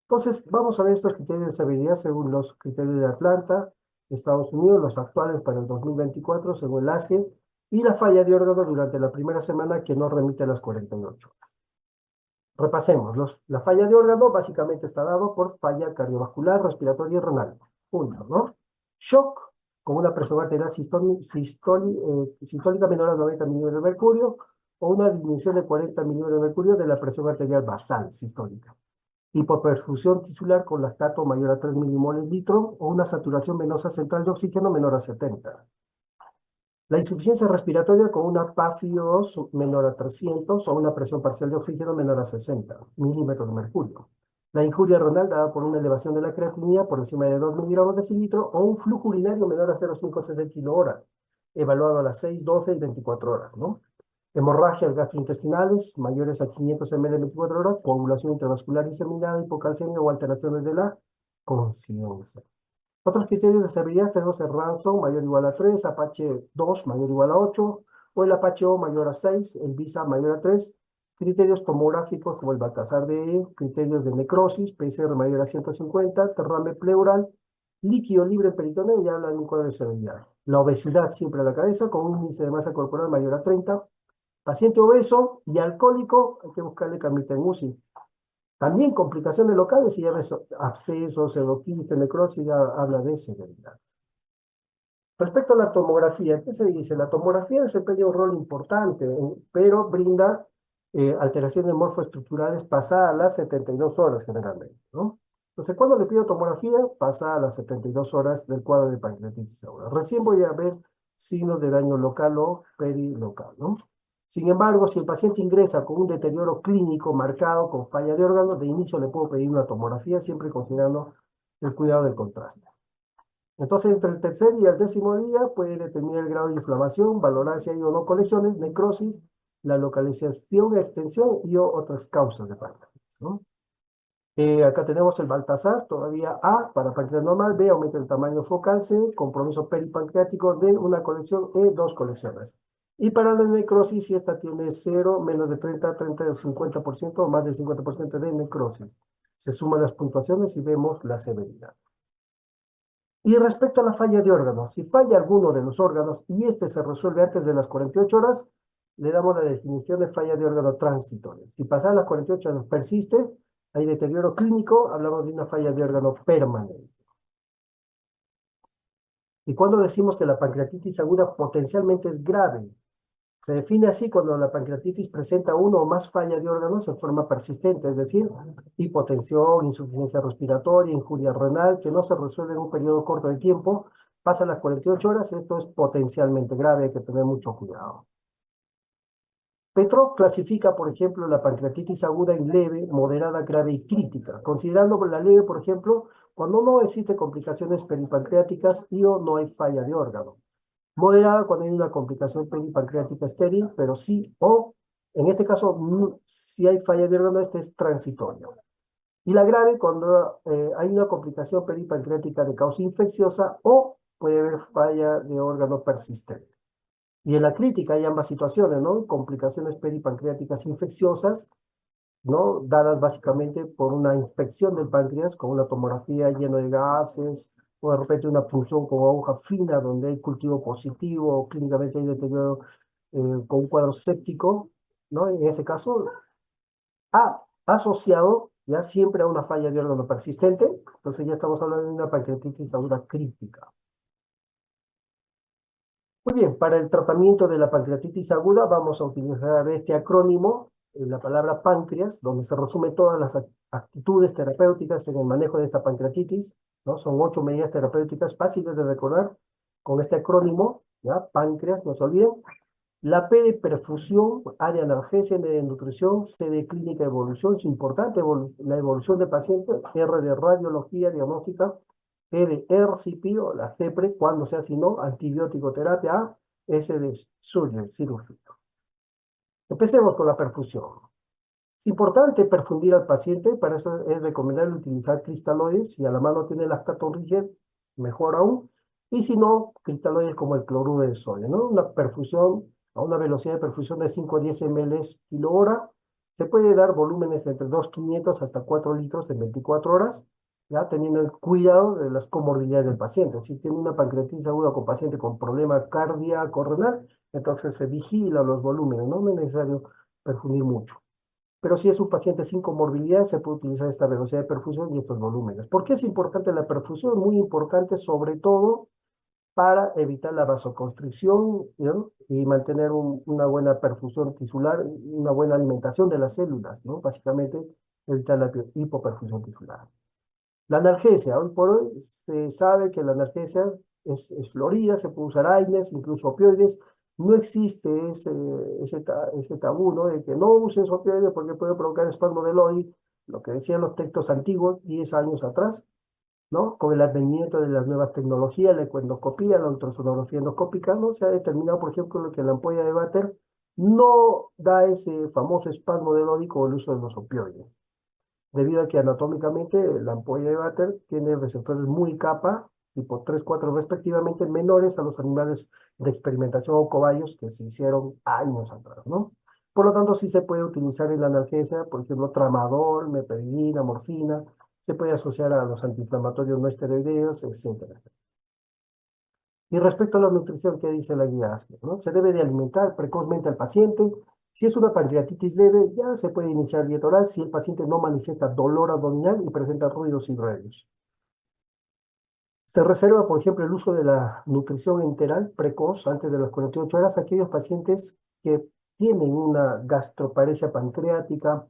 Entonces, vamos a ver estos criterios de severidad según los criterios de Atlanta, Estados Unidos, los actuales para el 2024, según el ASGE, y la falla de órgano durante la primera semana que no remite a las 48 horas. Repasemos. La falla de órgano básicamente está dado por falla cardiovascular, respiratoria y renal. Punto, ¿no? Shock, con una presión arterial sistólica menor a 90 milímetros de mercurio, o una disminución de 40 milímetros de mercurio de la presión arterial basal sistólica. Hipoperfusión tisular con lactato mayor a 3 milimoles litro, o una saturación venosa central de oxígeno menor a 70. La insuficiencia respiratoria con una PaFi2 menor a 300 o una presión parcial de oxígeno menor a 60 milímetros de mercurio. La injuria renal dada por una elevación de la creatinina por encima de 2 miligramos de decilitro o un flujo urinario menor a 0,5 cc kilo hora, evaluado a las 6, 12 y 24 horas, ¿no? Hemorragias gastrointestinales mayores a 500 ml en 24 horas, coagulación intravascular diseminada, hipocalcemia o alteraciones de la conciencia. Otros criterios de severidad tenemos el Ransom mayor o igual a 3, Apache 2 mayor o igual a 8, o el Apache O mayor a 6, el VISA mayor a 3. Criterios tomográficos como el Baltasar de criterios de necrosis, PCR mayor a 150, derrame pleural, líquido libre peritoneo y habla de un cuadro de severidad. La obesidad siempre a la cabeza con un índice de masa corporal mayor a 30. Paciente obeso y alcohólico, hay que buscarle camita en UCI. También complicaciones locales, si ya ves abscesos, pseudoquistes, necrosis, ya habla de severidad. Respecto a la tomografía, ¿qué se dice? La tomografía desempeña un rol importante, pero brinda alteraciones morfoestructurales pasadas las 72 horas generalmente, ¿no? Entonces, cuando le pido tomografía, pasadas las 72 horas del cuadro de pancreatitis aguda. Recién voy a ver signos de daño local o perilocal, ¿no? Sin embargo, si el paciente ingresa con un deterioro clínico marcado, con falla de órganos, de inicio le puedo pedir una tomografía, siempre considerando el cuidado del contraste. Entonces, entre el tercer y el décimo día puede determinar el grado de inflamación, valorar si hay o no colecciones, necrosis, la localización, extensión y otras causas de pancreatitis, ¿no? Acá tenemos el Baltasar, todavía A para pancreas normal, B aumenta el tamaño focal, C compromiso peripancreático, D una colección, E dos colecciones. Y para la necrosis, si esta tiene 0, menos de 30, 30 del 50% o más del 50% de necrosis. Se suman las puntuaciones y vemos la severidad. Y respecto a la falla de órganos, si falla alguno de los órganos y este se resuelve antes de las 48 horas, le damos la definición de falla de órgano transitoria. Si pasan las 48 horas persiste, hay deterioro clínico, hablamos de una falla de órgano permanente. Y cuando decimos que la pancreatitis aguda potencialmente es grave, se define así cuando la pancreatitis presenta uno o más fallas de órganos en forma persistente, es decir, hipotensión, insuficiencia respiratoria, injuria renal, que no se resuelve en un periodo corto de tiempo, pasa las 48 horas, esto es potencialmente grave, hay que tener mucho cuidado. Petrov clasifica, por ejemplo, la pancreatitis aguda en leve, moderada, grave y crítica, considerando la leve, por ejemplo, cuando no existen complicaciones peripancreáticas y o no hay falla de órgano. Moderada cuando hay una complicación peripancreática estéril, pero sí, o en este caso, si hay falla de órgano, este es transitorio. Y la grave cuando hay una complicación peripancreática de causa infecciosa o puede haber falla de órgano persistente. Y en la crítica hay ambas situaciones, ¿no? Complicaciones peripancreáticas infecciosas, ¿no? Dadas básicamente por una infección del páncreas con una tomografía llena de gases, o de repente una punción con aguja fina donde hay cultivo positivo, o clínicamente hay deterioro con un cuadro séptico, ¿no? En ese caso, asociado ya siempre a una falla de órgano persistente, entonces ya estamos hablando de una pancreatitis aguda crítica. Muy bien, para el tratamiento de la pancreatitis aguda vamos a utilizar este acrónimo, la palabra páncreas, donde se resume todas las actitudes terapéuticas en el manejo de esta pancreatitis, ¿no? Son 8 medidas terapéuticas fáciles de recordar con este acrónimo, ¿ya? Páncreas, no se olviden. La P de perfusión, A de analgesia, N de nutrición, C de clínica de evolución, es importante la evolución del paciente, R de radiología diagnóstica, E de RCP o la CEPRE, cuando sea si no, antibiótico terapia A, S de surgery, cirugía. Empecemos con la perfusión. Es importante perfundir al paciente, para eso es recomendable utilizar cristaloides, si a la mano tiene lactato rígido, mejor aún, y si no, cristaloides como el cloruro de sodio, ¿no? Una perfusión a una velocidad de perfusión de 5 a 10 ml kilo hora, se puede dar volúmenes entre 2.500 hasta 4 litros en 24 horas, ya teniendo el cuidado de las comorbilidades del paciente. Si tiene una pancreatitis aguda con paciente con problema cardíaco renal, entonces se vigila los volúmenes, no es necesario perfundir mucho. Pero si es un paciente sin comorbilidad, se puede utilizar esta velocidad de perfusión y estos volúmenes. ¿Por qué es importante la perfusión? Muy importante, sobre todo, para evitar la vasoconstricción, ¿no? Y mantener una buena perfusión tisular, una buena alimentación de las células, ¿no? Básicamente, evitar la hipoperfusión tisular. La analgesia, hoy por hoy se sabe que la analgesia es florida, se puede usar AINES, incluso opioides. No existe ese tabú, ¿no? De que no uses opioides porque puede provocar espasmo de Lodi, lo que decían los textos antiguos 10 años atrás, ¿no? Con el advenimiento de las nuevas tecnologías, la ecoendoscopía, la ultrasonografía endoscópica, ¿no? Se ha determinado, por ejemplo, que la ampolla de váter no da ese famoso espasmo del odio con el uso de los opioides, debido a que anatómicamente la ampolla de Vater tiene receptores muy kappa, tipo 3, 4 respectivamente, menores a los animales de experimentación o cobayos que se hicieron años atrás, ¿no? Por lo tanto, sí se puede utilizar en la analgesia, por ejemplo, tramadol, meperidina, morfina, se puede asociar a los antiinflamatorios no esteroideos, etcétera. Y respecto a la nutrición, ¿qué dice la guía ASCO, no? Se debe de alimentar precozmente al paciente. Si es una pancreatitis leve, ya se puede iniciar dieta oral si el paciente no manifiesta dolor abdominal y presenta ruidos y ruidos. Se reserva, por ejemplo, el uso de la nutrición enteral precoz antes de las 48 horas a aquellos pacientes que tienen una gastroparesia pancreática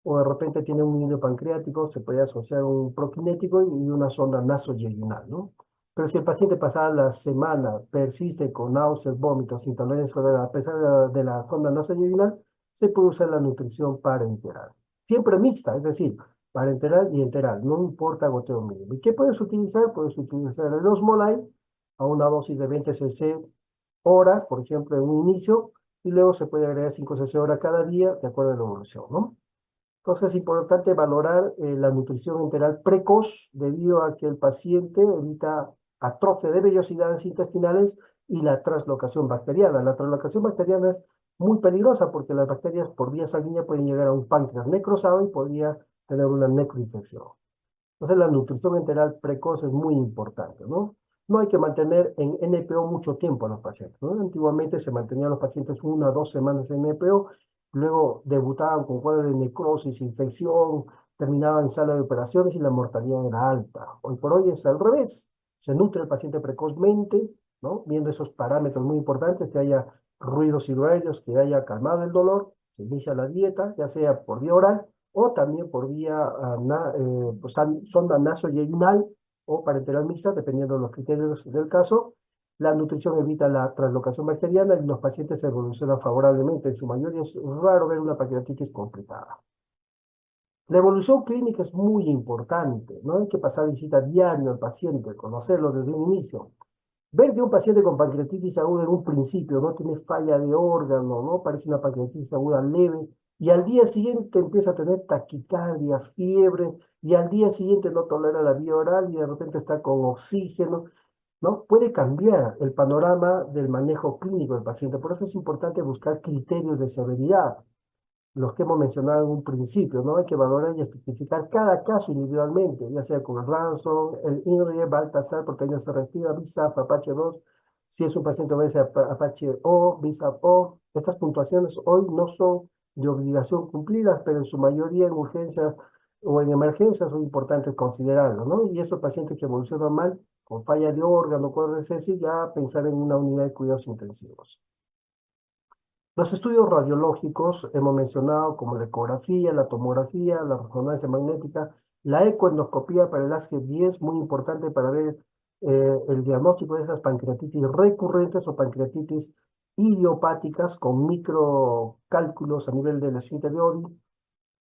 o de repente tienen un hilo pancreático, se puede asociar un prokinético y una sonda nasoyeyunal, ¿no? Pero si el paciente pasada la semana persiste con náuseas, vómitos, intolerancia a pesar de la sonda nasoyeyunal, se puede usar la nutrición parenteral. Siempre mixta, es decir, parenteral y enteral, no importa goteo mínimo. ¿Y qué puedes utilizar? Puedes utilizar el osmolai a una dosis de 20 cc horas, por ejemplo, en un inicio, y luego se puede agregar 5 cc hora cada día, de acuerdo a la evolución, ¿no? Entonces es importante valorar la nutrición enteral precoz debido a que el paciente evita atrofia de vellosidades intestinales y la translocación bacteriana. La translocación bacteriana es muy peligrosa porque las bacterias por vía sanguínea pueden llegar a un páncreas necrosado y podría tener una necroinfección. Entonces la nutrición enteral precoz es muy importante, ¿no? No hay que mantener en NPO mucho tiempo a los pacientes, ¿no? Antiguamente se mantenían los pacientes 1 a 2 semanas en NPO, luego debutaban con cuadros de necrosis, infección, terminaban en sala de operaciones y la mortalidad era alta. Hoy por hoy es al revés. Se nutre el paciente precozmente, ¿no? Viendo esos parámetros muy importantes, que haya ruidos hidroaéreos, que haya calmado el dolor, se inicia la dieta, ya sea por vía oral o también por vía pues, sonda nasoyeyunal o parenteral mixta, dependiendo de los criterios del caso. La nutrición evita la translocación bacteriana y los pacientes evolucionan favorablemente. En su mayoría es raro ver una pancreatitis complicada. La evolución clínica es muy importante, no hay que pasar visita diario al paciente, conocerlo desde un inicio. Ver que un paciente con pancreatitis aguda en un principio no tiene falla de órgano, no parece una pancreatitis aguda leve, y al día siguiente empieza a tener taquicardia, fiebre, y al día siguiente no tolera la vía oral y de repente está con oxígeno, ¿no? Puede cambiar el panorama del manejo clínico del paciente. Por eso es importante buscar criterios de severidad, los que hemos mencionado en un principio, ¿no? Hay que valorar y estratificar cada caso individualmente, ya sea con el Ransom, el INRIE, Baltasar, proteína C reactiva, BISAF, Apache 2, si es un paciente obese, Apache O, BISAF O. Estas puntuaciones hoy no son de obligación cumplidas, pero en su mayoría en urgencias o en emergencias son importantes considerarlo, ¿no? Y estos pacientes que evolucionan mal, con falla de órgano, con RCC, ya pensar en una unidad de cuidados intensivos. Los estudios radiológicos hemos mencionado como la ecografía, la tomografía, la resonancia magnética, la ecoendoscopía para el ASCE10, muy importante para ver el diagnóstico de esas pancreatitis recurrentes o pancreatitis idiopáticas con microcálculos a nivel del esfínter de Oddi,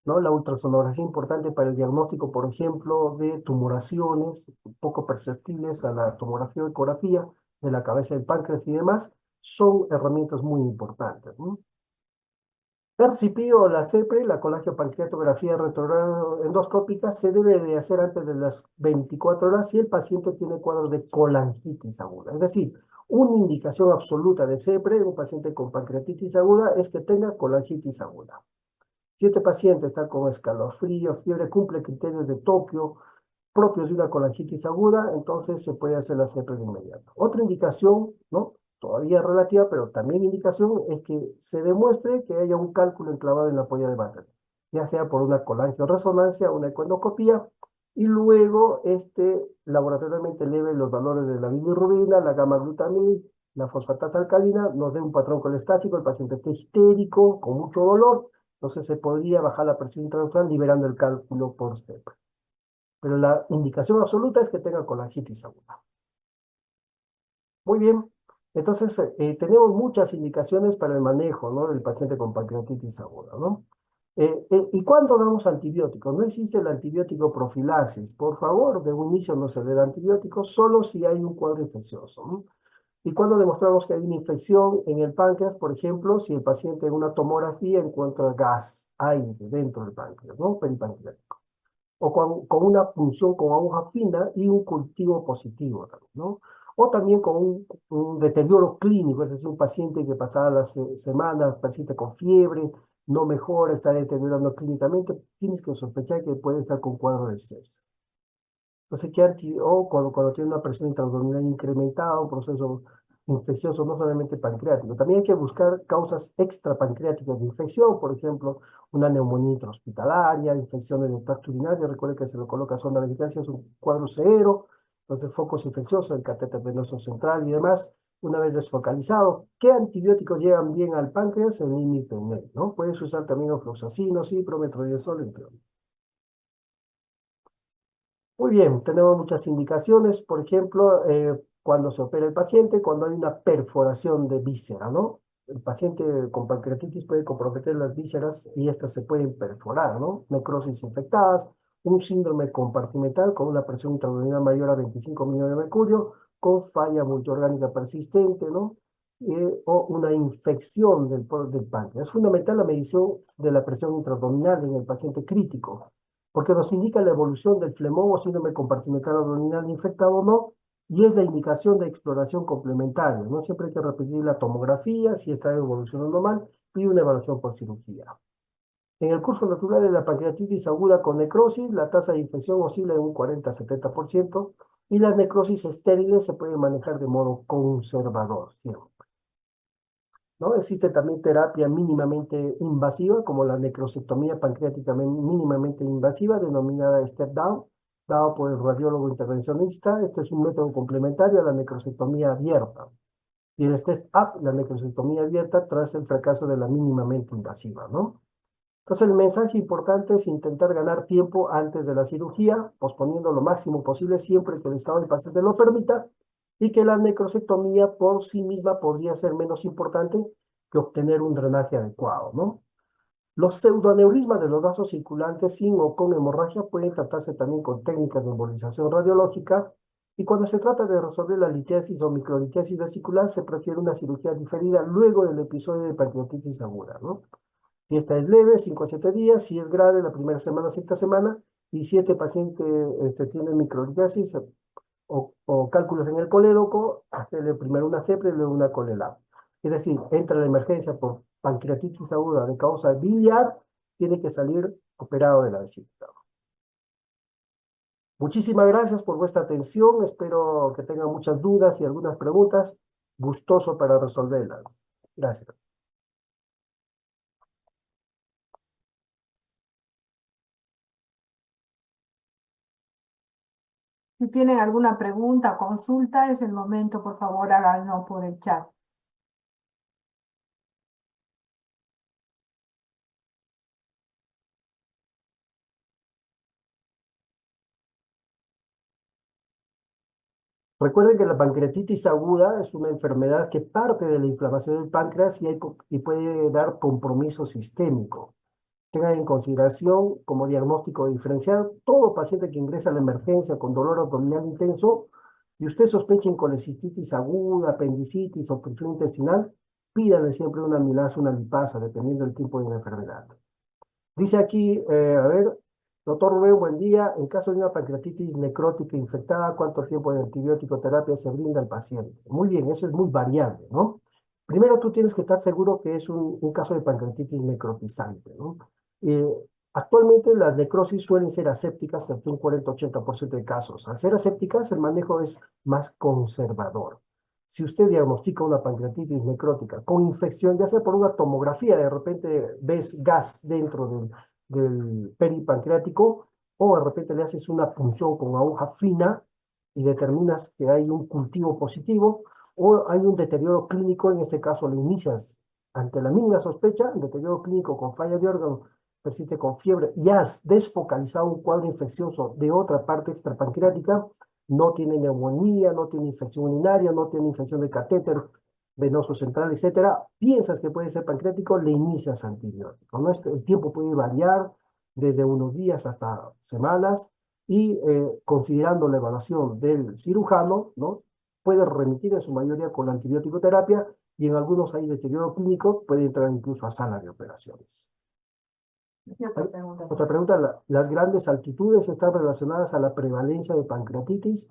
¿no? La ultrasonografía importante para el diagnóstico, por ejemplo, de tumoraciones poco perceptibles a la tomografía o ecografía de la cabeza del páncreas y demás, son herramientas muy importantes, ¿no? PERCIPI o la CEPRE, la colangiopancreatografía retroendoscópica, se debe de hacer antes de las 24 horas si el paciente tiene cuadros de colangitis aguda. Es decir, una indicación absoluta de CEPRE en un paciente con pancreatitis aguda es que tenga colangitis aguda. Si este paciente está con escalofrío, fiebre, cumple criterios de Tokio propios de una colangitis aguda, entonces se puede hacer la CEPRE de inmediato. Otra indicación, ¿no? Todavía relativa, pero también indicación, es que se demuestre que haya un cálculo enclavado en la polla de Vater, ya sea por una colangioresonancia, una ecoendoscopía, y luego laboratoriamente eleve los valores de la bilirrubina, la gamma-glutamina, la fosfatasa alcalina, nos dé un patrón colestático, el paciente está histérico, con mucho dolor, entonces se podría bajar la presión intraductal liberando el cálculo por CEPRE. Pero la indicación absoluta es que tenga colangitis aguda. Muy bien, entonces tenemos muchas indicaciones para el manejo, ¿no? Del paciente con pancreatitis aguda, ¿no? ¿Y cuándo damos antibióticos? No existe el antibiótico profilaxis. Por favor, de un inicio no se le da antibióticos, solo si hay un cuadro infeccioso, ¿no? Y cuando demostramos que hay una infección en el páncreas, por ejemplo, si el paciente en una tomografía encuentra gas, aire dentro del páncreas, ¿no? Peripancreático. O con una punción con aguja fina y un cultivo positivo, ¿no? O también con un deterioro clínico, es decir, un paciente que pasada las semanas persiste con fiebre, no mejora, está deteriorando clínicamente, tienes que sospechar que puede estar con cuadro de sepsis. Entonces, o cuando tiene una presión intraabdominal incrementada, un proceso infeccioso no solamente pancreático. También hay que buscar causas extrapancreáticas de infección, por ejemplo, una neumonía intrahospitalaria, infecciones del tracto urinario. Recuerde que se lo coloca sonda de vigilancia, es un cuadro severo, entonces focos infecciosos, el catéter venoso central y demás. Una vez desfocalizado, ¿qué antibióticos llegan bien al páncreas? El imipenem, ¿no? Puedes usar también ofloxacino, ciprometronidazol, entre otros. Muy bien, tenemos muchas indicaciones, por ejemplo, cuando se opera el paciente, cuando hay una perforación de víscera, ¿no? El paciente con pancreatitis puede comprometer las vísceras y estas se pueden perforar, ¿no? Necrosis infectadas, un síndrome compartimental con una presión intraabdominal mayor a 25 millones de mercurio, con falla multiorgánica persistente, ¿no? O una infección del páncreas. Es fundamental la medición de la presión intraabdominal en el paciente crítico porque nos indica la evolución del flemón o síndrome compartimental abdominal infectado o no, y es la indicación de exploración complementaria. No siempre hay que repetir la tomografía, si está evolucionando mal, y una evaluación por cirugía. En el curso natural de la pancreatitis aguda con necrosis, la tasa de infección oscila en un 40 a 70%, y las necrosis estériles se pueden manejar de modo conservador, siempre. ¿No? Existe también terapia mínimamente invasiva, como la necrosectomía pancreática mínimamente invasiva, denominada step down, dado por el radiólogo intervencionista. Este es un método complementario a la necrosectomía abierta. Y el step up, la necrosectomía abierta, tras el fracaso de la mínimamente invasiva, ¿no? Entonces, el mensaje importante es intentar ganar tiempo antes de la cirugía, posponiendo lo máximo posible siempre que el estado del paciente lo permita, y que la necrosectomía por sí misma podría ser menos importante que obtener un drenaje adecuado, ¿no? Los pseudoaneurismas de los vasos circulantes sin o con hemorragia pueden tratarse también con técnicas de embolización radiológica, y cuando se trata de resolver la litiasis o microlitiasis vesicular, se prefiere una cirugía diferida luego del episodio de pancreatitis aguda, ¿no? Si esta es leve, 5 a 7 días. Si es grave, la primera semana, sexta semana. Y si este paciente tiene microlitiasis o cálculos en el colédoco, hacerle primero una CEPRE y luego una COLELAP. Es decir, entra la emergencia por pancreatitis aguda de causa biliar, tiene que salir operado de la vesícula. Muchísimas gracias por vuestra atención. Espero que tengan muchas dudas y algunas preguntas. Gustoso para resolverlas. Gracias. Si tienen alguna pregunta o consulta, es el momento, por favor, háganlo por el chat. Recuerden que la pancreatitis aguda es una enfermedad que parte de la inflamación del páncreas y puede dar compromiso sistémico. Tengan en consideración como diagnóstico diferencial todo paciente que ingresa a la emergencia con dolor abdominal intenso y usted sospechen colecistitis aguda, apendicitis, obstrucción intestinal, pídale siempre una amilasa, una lipasa, dependiendo del tipo de la enfermedad. Dice aquí, a ver, doctor Rubén, buen día. En caso de una pancreatitis necrótica infectada, ¿cuánto tiempo de antibiótico terapia se brinda al paciente? Muy bien, eso es muy variable, ¿no? Primero tú tienes que estar seguro que es un caso de pancreatitis necrotizante, ¿no? Eh, Actualmente las necrosis suelen ser asépticas hasta un 40-80% de casos. Al ser asépticas, el manejo es más conservador. Si usted diagnostica una pancreatitis necrótica con infección, ya sea por una tomografía, de repente ves gas dentro del peripancreático, o de repente le haces una punción con aguja fina y determinas que hay un cultivo positivo, o hay un deterioro clínico, en este caso lo inicias ante la mínima sospecha, el deterioro clínico con falla de órgano, persiste con fiebre y has desfocalizado un cuadro infeccioso de otra parte extrapancreática, no tiene neumonía, no tiene infección urinaria, no tiene infección de catéter venoso central, etcétera, piensas que puede ser pancreático, le inicias antibiótico, ¿no? El tiempo puede variar desde unos días hasta semanas y considerando la evaluación del cirujano, ¿no? puede remitir en su mayoría con la antibiótico terapia y en algunos hay deterioro clínico, puede entrar incluso a sala de operaciones. Y otra pregunta. Otra pregunta, ¿las grandes altitudes están relacionadas a la prevalencia de pancreatitis?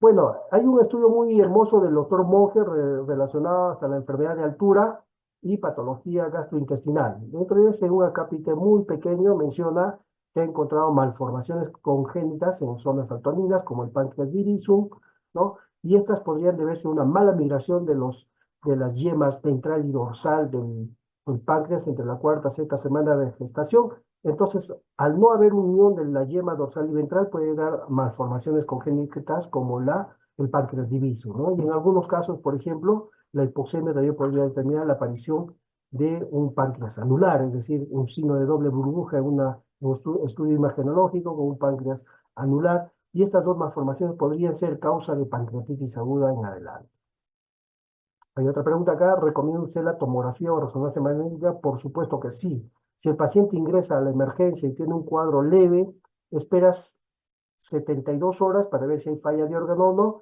Bueno, hay un estudio muy hermoso del doctor Monge relacionado hasta la enfermedad de altura y patología gastrointestinal. Dentro de ese, un acápite muy pequeño menciona que ha encontrado malformaciones congénitas en zonas altoaninas, como el páncreas dirisum, ¿no? Y estas podrían deberse a una mala migración de las yemas ventral y dorsal del páncreas entre la cuarta y sexta semana de gestación. Entonces, al no haber unión de la yema dorsal y ventral, puede dar malformaciones congénitas como el páncreas diviso, ¿no? Y en algunos casos, por ejemplo, la hipoxemia también podría determinar la aparición de un páncreas anular, es decir, un signo de doble burbuja en un estudio imagenológico con un páncreas anular. Y estas dos malformaciones podrían ser causa de pancreatitis aguda en adelante. Hay otra pregunta acá, ¿recomienda usted la tomografía o resonancia magnética? Por supuesto que sí. Si el paciente ingresa a la emergencia y tiene un cuadro leve, esperas 72 horas para ver si hay falla de órgano o no,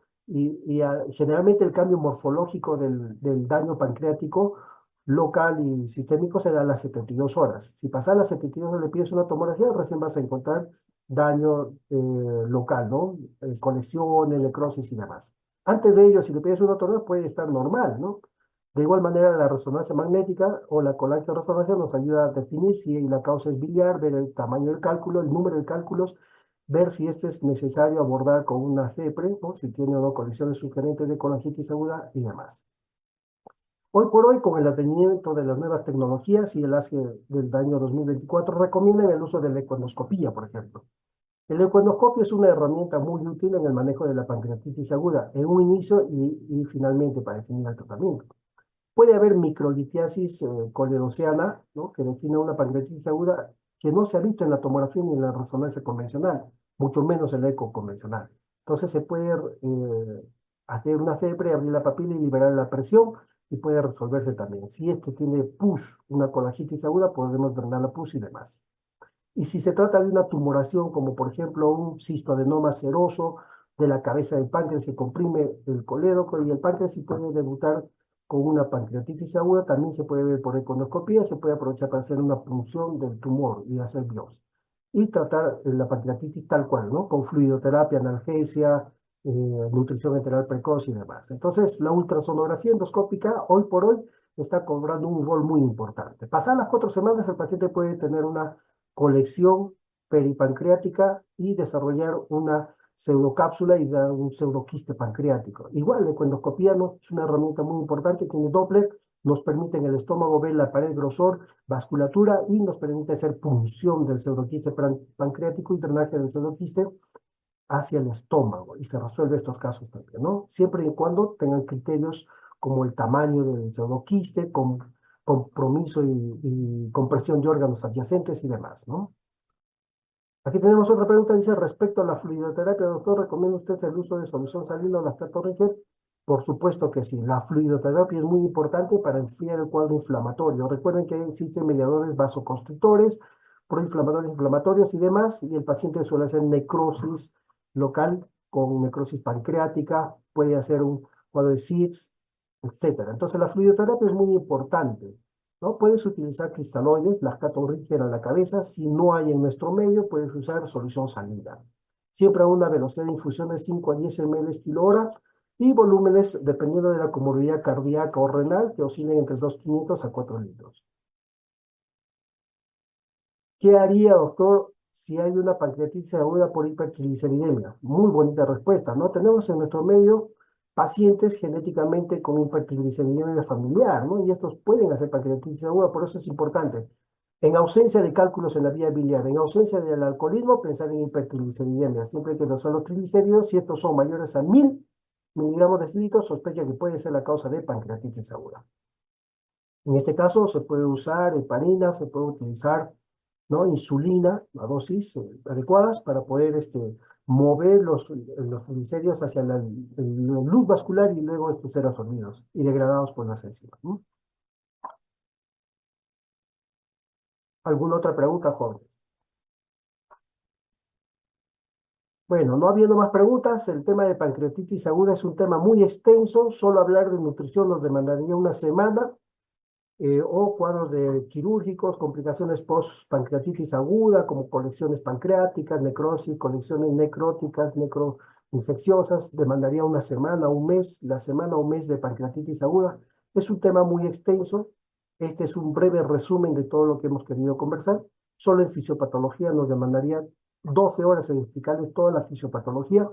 generalmente el cambio morfológico del daño pancreático local y sistémico se da a las 72 horas. Si pasa las 72 horas le pides una tomografía, recién vas a encontrar daño local, ¿no? Colecciones, necrosis y demás. Antes de ello, si le pides una tomografía, puede estar normal, ¿no? De igual manera, la resonancia magnética o la colangioresonancia nos ayuda a definir si la causa es biliar, ver el tamaño del cálculo, el número de cálculos, ver si este es necesario abordar con una CEPRE, ¿no? Si tiene o no condiciones sugerentes de colangitis aguda y demás. Hoy por hoy, con el advenimiento de las nuevas tecnologías y el ASCE del año 2024, recomiendan el uso de la ecoendoscopía, por ejemplo. El ecoendoscopio es una herramienta muy útil en el manejo de la pancreatitis aguda, en un inicio y finalmente para definir el tratamiento. Puede haber microlitiasis coledociana, ¿no? Que define una pancreatitis aguda que no se ha visto en la tomografía ni en la resonancia convencional, mucho menos en la eco convencional. Entonces se puede hacer una CEPRE, abrir la papila y liberar la presión y puede resolverse también. Si este tiene pus, una colangitis aguda, podemos drenar la pus y demás. Y si se trata de una tumoración, como por ejemplo un cistoadenoma seroso de la cabeza del páncreas que comprime el colédoco y el páncreas y puede debutar con una pancreatitis aguda, también se puede ver por econoscopía, se puede aprovechar para hacer una punción del tumor y hacer biopsia. Y tratar la pancreatitis tal cual, ¿no? Con fluidoterapia, analgesia, nutrición enteral precoz y demás. Entonces, la ultrasonografía endoscópica, hoy por hoy, está cobrando un rol muy importante. Pasadas las 4 semanas, el paciente puede tener una colección peripancreática y desarrollar una pseudocápsula y dar un pseudoquiste pancreático. Igual, la ecoendoscopía no es una herramienta muy importante, tiene Doppler, nos permite en el estómago ver la pared grosor, vasculatura y nos permite hacer punción del pseudoquiste pancreático y drenaje del pseudoquiste hacia el estómago y se resuelve estos casos también, ¿no? Siempre y cuando tengan criterios como el tamaño del pseudoquiste, con compromiso y compresión de órganos adyacentes y demás, ¿no? Aquí tenemos otra pregunta, dice, respecto a la fluidoterapia, doctor, ¿recomienda usted el uso de solución salina o lactato Richter? Por supuesto que sí, la fluidoterapia es muy importante para enfriar el cuadro inflamatorio. Recuerden que existen mediadores vasoconstrictores, proinflamatorios, inflamatorios y demás, y el paciente suele hacer necrosis local con necrosis pancreática, puede hacer un cuadro de SIDS, etcétera. Entonces la fluidoterapia es muy importante. ¿No? Puedes utilizar cristaloides, lactato Richter a la cabeza. Si no hay en nuestro medio, puedes usar solución salina. Siempre a una velocidad de infusión de 5 a 10 ml kilo hora y volúmenes, dependiendo de la comorbilidad cardíaca o renal, que oscilen entre 2.500 a 4 litros. ¿Qué haría, doctor, si hay una pancreatitis aguda por hipertrigliceridemia? Muy bonita respuesta, ¿no? Tenemos en nuestro medio pacientes genéticamente con hipertrigliceridemia familiar, ¿no? Y estos pueden hacer pancreatitis aguda, por eso es importante. En ausencia de cálculos en la vía biliar, en ausencia del alcoholismo, pensar en hipertrigliceridemia. Siempre que no son los triglicéridos, si estos son mayores a 1.000 miligramos de litros, sospecha que puede ser la causa de pancreatitis aguda. En este caso, se puede usar heparina, se puede utilizar, ¿no? Insulina a dosis adecuadas para poder mover los triglicéridos hacia la luz vascular y luego estos ser absorbidos y degradados por las enzimas, ¿no? ¿Alguna otra pregunta, jóvenes? Bueno, no habiendo más preguntas, el tema de pancreatitis aguda es un tema muy extenso. Solo hablar de nutrición nos demandaría una semana. O cuadros quirúrgicos, complicaciones post-pancreatitis aguda, como colecciones pancreáticas, necrosis, colecciones necróticas, necroinfecciosas, demandaría una semana, un mes, la semana o un mes de pancreatitis aguda. Es un tema muy extenso. Este es un breve resumen de todo lo que hemos querido conversar. Solo en fisiopatología nos demandaría 12 horas en explicarles toda la fisiopatología.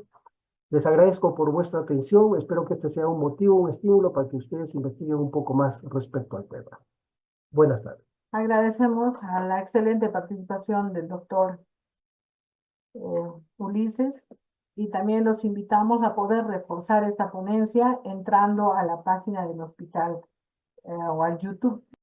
Les agradezco por vuestra atención. Espero que este sea un motivo, un estímulo para que ustedes investiguen un poco más respecto al tema. Buenas tardes. Agradecemos a la excelente participación del doctor Ulises y también los invitamos a poder reforzar esta ponencia entrando a la página del hospital o al YouTube